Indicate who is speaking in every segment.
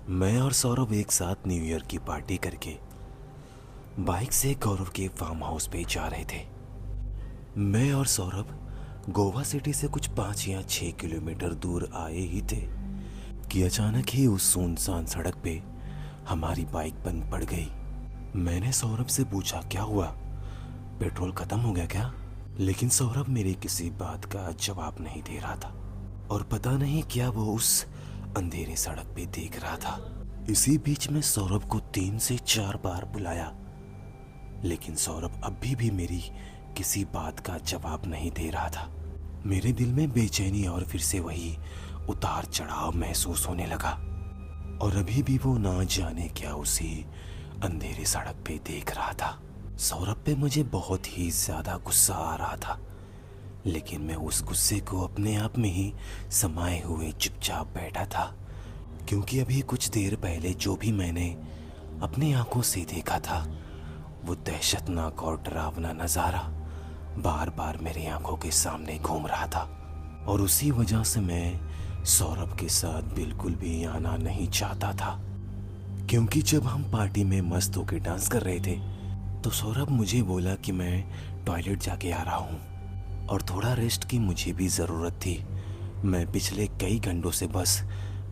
Speaker 1: मैं और सौरभ एक साथ न्यू ईयर की पार्टी करके बाइक से गौरव के फार्म हाउस पे जा रहे थे। मैं और सौरभ गोवा सिटी से कुछ 5 या 6 किलोमीटर दूर आए ही थे कि अचानक ही उस सुनसान सड़क पे हमारी बाइक बंद पड़ गई। मैंने सौरभ से पूछा, क्या हुआ, पेट्रोल खत्म हो गया क्या? लेकिन सौरभ मेरी किसी बात का जवाब नहीं दे रहा था और पता नहीं क्या वो उस अंधेरे सड़क पे देख रहा था। इसी बीच में सौरभ को 3 से 4 बार बुलाया, लेकिन सौरभ अभी भी मेरी किसी बात का जवाब नहीं दे रहा था। मेरे दिल में बेचैनी और फिर से वही उतार चढ़ाव महसूस होने लगा और अभी भी वो ना जाने क्या उसी अंधेरे सड़क पे देख रहा था। सौरभ पे मुझे बहुत ही ज्यादा गुस्सा आ रहा था, लेकिन मैं उस गुस्से को अपने आप में ही समाये हुए चुपचाप बैठा था, क्योंकि अभी कुछ देर पहले जो भी मैंने अपनी आंखों से देखा था वो दहशतनाक और डरावना नज़ारा बार बार मेरी आंखों के सामने घूम रहा था। और उसी वजह से मैं सौरभ के साथ बिल्कुल भी आना नहीं चाहता था, क्योंकि जब हम पार्टी में मस्त होकर डांस कर रहे थे तो सौरभ मुझे बोला कि मैं टॉयलेट जाके आ रहा हूँ और थोड़ा रेस्ट की मुझे भी ज़रूरत थी। मैं पिछले कई घंटों से बस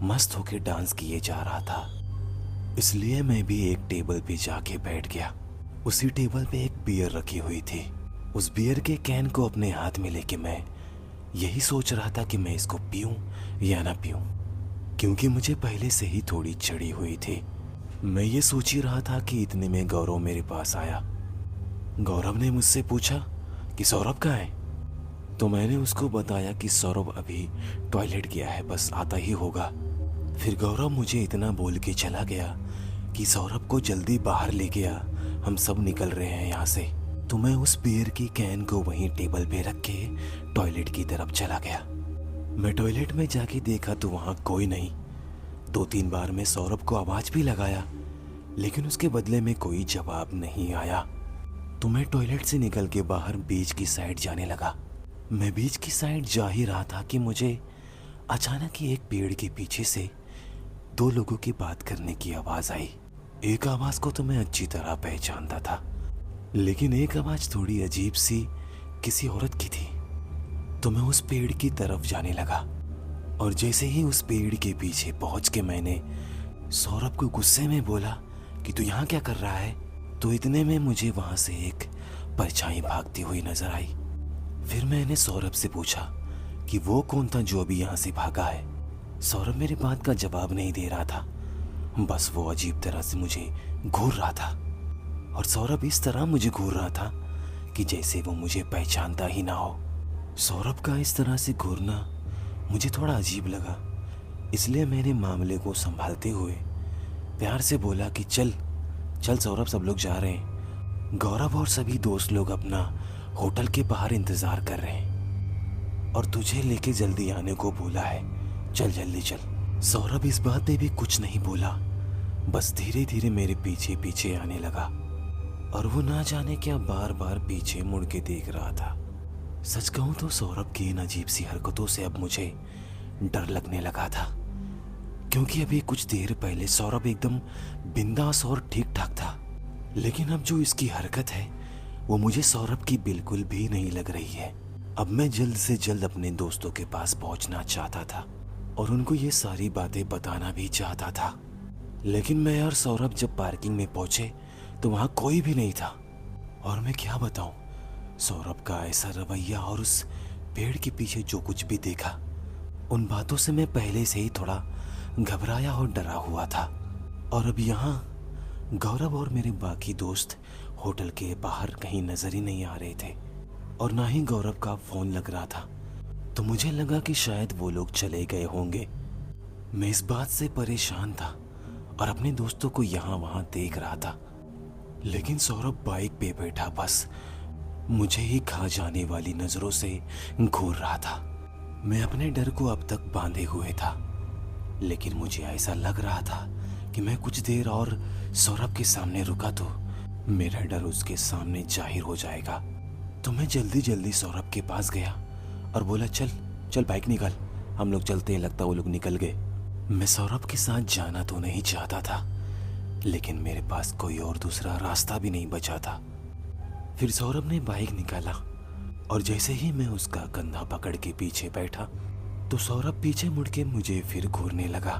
Speaker 1: मस्त होकर डांस किए जा रहा था, इसलिए मैं भी एक टेबल पे जाके बैठ गया। उसी टेबल पे एक बियर रखी हुई थी। उस बियर के कैन को अपने हाथ में लेके मैं यही सोच रहा था कि मैं इसको पीऊं या ना पीऊं, क्योंकि मुझे पहले से ही थोड़ी चढ़ी हुई थी। मैं ये सोच ही रहा था कि इतने में गौरव मेरे पास आया। गौरव ने मुझसे पूछा कि सौरभ कहाँ है? तो मैंने उसको बताया कि सौरभ अभी टॉयलेट गया है, बस आता ही होगा। फिर गौरव मुझे इतना बोल के चला गया कि सौरभ को जल्दी बाहर ले गया, हम सब निकल रहे हैं यहाँ से। तो मैं उस बियर की कैन को वहीं टेबल पे रख के टॉयलेट की तरफ चला गया। मैं टॉयलेट में जाके देखा तो वहाँ कोई नहीं। 2-3 बार मैं सौरभ को आवाज भी लगाया, लेकिन उसके बदले में कोई जवाब नहीं आया। तो मैं टॉयलेट से निकल के बाहर बीच की साइड जाने लगा। मैं बीच की साइड जा ही रहा था कि मुझे अचानक ही एक पेड़ के पीछे से 2 लोगों की बात करने की आवाज आई। एक आवाज को तो मैं अच्छी तरह पहचानता था, लेकिन एक आवाज थोड़ी अजीब सी किसी औरत की थी। तो मैं उस पेड़ की तरफ जाने लगा और जैसे ही उस पेड़ के पीछे पहुंच के मैंने सौरभ को गुस्से में बोला कि तू यहाँ क्या कर रहा है? तो इतने में मुझे वहां से एक परछाई भागती हुई नजर आई। फिर मैंने सौरभ से पूछा कि वो कौन था जो अभी यहाँ से भागा है। सौरभ मेरी बात का जवाब नहीं दे रहा था, बस वो अजीब तरह से मुझे घूर रहा था। और सौरभ इस तरह मुझे घूर रहा था कि जैसे वो मुझे पहचानता ही ना हो। सौरभ का इस तरह से घूरना मुझे थोड़ा अजीब लगा, इसलिए मैंने मामले को संभालते हुए प्यार से बोला कि चल चल सौरभ, सब लोग जा रहे हैं। गौरव और सभी दोस्त लोग अपना होटल के बाहर इंतजार कर रहे हैं और तुझे लेके जल्दी आने को बोला है, चल जल्दी चल। सौरभ इस बात पे भी कुछ नहीं बोला, बस धीरे धीरे मेरे पीछे पीछे आने लगा और वो ना जाने क्या बार बार पीछे मुड़ के देख रहा था। सच कहूं तो सौरभ की इन अजीब सी हरकतों से अब मुझे डर लगने लगा था, क्योंकि अभी कुछ देर पहले सौरभ एकदम बिंदास और ठीक ठाक था, लेकिन अब जो इसकी हरकत है वो मुझे सौरभ की बिल्कुल भी नहीं लग रही है। अब मैं जल्द से जल्द अपने दोस्तों के पास पहुंचना चाहता था और उनको ये सारी बातें बताना भी चाहता था, लेकिन मैं और सौरभ जब पार्किंग में पहुंचे तो वहां कोई भी नहीं था। और मैं क्या बताऊं, सौरभ का ऐसा रवैया और उस पेड़ के पीछे जो कुछ भी देखा, उन बातों से मैं पहले से ही थोड़ा घबराया और डरा हुआ था। और अब यहाँ गौरव और मेरे बाकी दोस्त होटल के बाहर कहीं नजर ही नहीं आ रहे थे और ना ही गौरव का फोन लग रहा था। तो मुझे लगा कि शायद वो लोग चले गए होंगे। मैं इस बात से परेशान था और अपने दोस्तों को यहाँ वहाँ देख रहा था, लेकिन सौरभ बाइक पे बैठा बस मुझे ही खा जाने वाली नजरों से घूर रहा था। मैं अपने डर को अब तक बांधे हुए था, लेकिन मुझे ऐसा लग रहा था कि मैं कुछ देर और सौरभ के सामने रुका तो मेरा डर उसके सामने जाहिर हो जाएगा। तो मैं जल्दी जल्दी सौरभ के पास गया और बोला, चल चल बाइक निकाल, हम लोग चलते हैं, लगता वो लोग निकल गए। मैं सौरभ के साथ जाना तो नहीं चाहता था, लेकिन मेरे पास कोई और दूसरा रास्ता भी नहीं बचा था। फिर सौरभ ने बाइक निकाला और जैसे ही मैं उसका कंधा पकड़ के पीछे बैठा तो सौरभ पीछे मुड़ के मुझे फिर घूरने लगा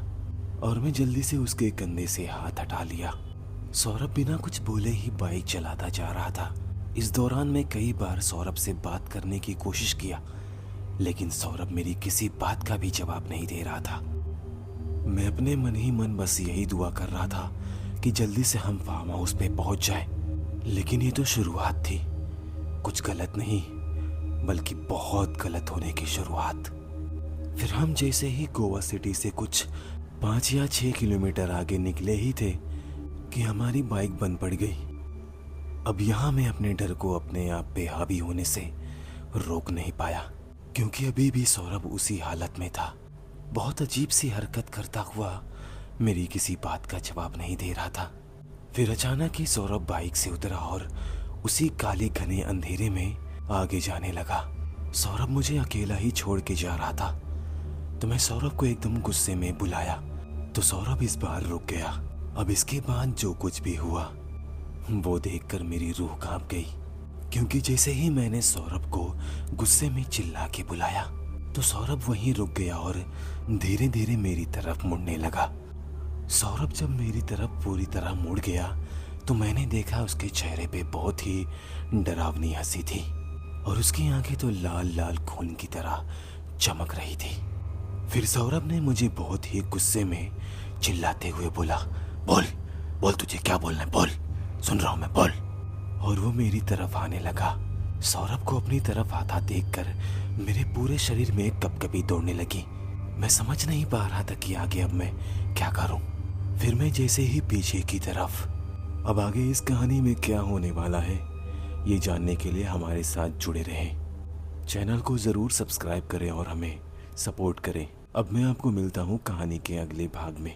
Speaker 1: और मैं जल्दी से उसके कंधे से हाथ हटा लिया। सौरभ बिना कुछ बोले ही बाइक चलाता जा रहा था। इस दौरान मैं कई बार सौरभ से बात करने की कोशिश किया, लेकिन सौरभ मेरी किसी बात का भी जवाब नहीं दे रहा था। मैं अपने मन ही मन बस यही दुआ कर रहा था कि जल्दी से हम फार्म हाउस पे पहुंच जाए। लेकिन ये तो शुरुआत थी, कुछ गलत नहीं बल्कि बहुत गलत होने की शुरुआत। फिर हम जैसे ही गोवा सिटी से कुछ 5 या 6 किलोमीटर आगे निकले ही थे कि हमारी बाइक बंद पड़ गई। अब यहाँ मैं अपने डर को अपने आप पे हावी होने से रोक नहीं पाया, क्योंकि अभी भी सौरभ उसी हालत में था। बहुत अजीब सी हरकत करता हुआ मेरी किसी बात का जवाब नहीं दे रहा था। फिर अचानक ही सौरभ बाइक से उतरा और उसी काले घने अंधेरे में आगे जाने लगा। सौरभ मुझे अकेला ही छोड़ के जा रहा था, तो मैं सौरभ को एकदम गुस्से में बुलाया तो सौरभ इस बार रुक गया। अब इसके बाद जो कुछ भी हुआ वो देखकर मेरी रूह कांप गई, क्योंकि जैसे ही मैंने सौरभ को गुस्से में चिल्ला के बुलाया तो सौरभ वहीं रुक गया और धीरे धीरे मेरी तरफ मुड़ने लगा। सौरभ जब मेरी तरफ पूरी तरह मुड़ गया तो मैंने देखा उसके चेहरे पे बहुत ही डरावनी हंसी थी और उसकी आंखें तो लाल लाल खून की तरह चमक रही थी। फिर सौरभ ने मुझे बहुत ही गुस्से में चिल्लाते हुए बोला, बोल बोल, तुझे क्या बोलना है, बोल, सुन रहा हूं मैं, बोल। और वो मेरी तरफ आने लगा। सौरभ को अपनी तरफ आता देखकर मेरे पूरे शरीर में कपकपी दौड़ने लगी। मैं समझ नहीं पा रहा था कि आगे अब मैं क्या करूं। फिर मैं जैसे ही पीछे की तरफ, अब आगे इस कहानी में क्या होने वाला है ये जानने के लिए हमारे साथ जुड़े रहें। चैनल को ज़रूर सब्सक्राइब करें और हमें सपोर्ट करें। अब मैं आपको मिलता हूँ कहानी के अगले भाग में।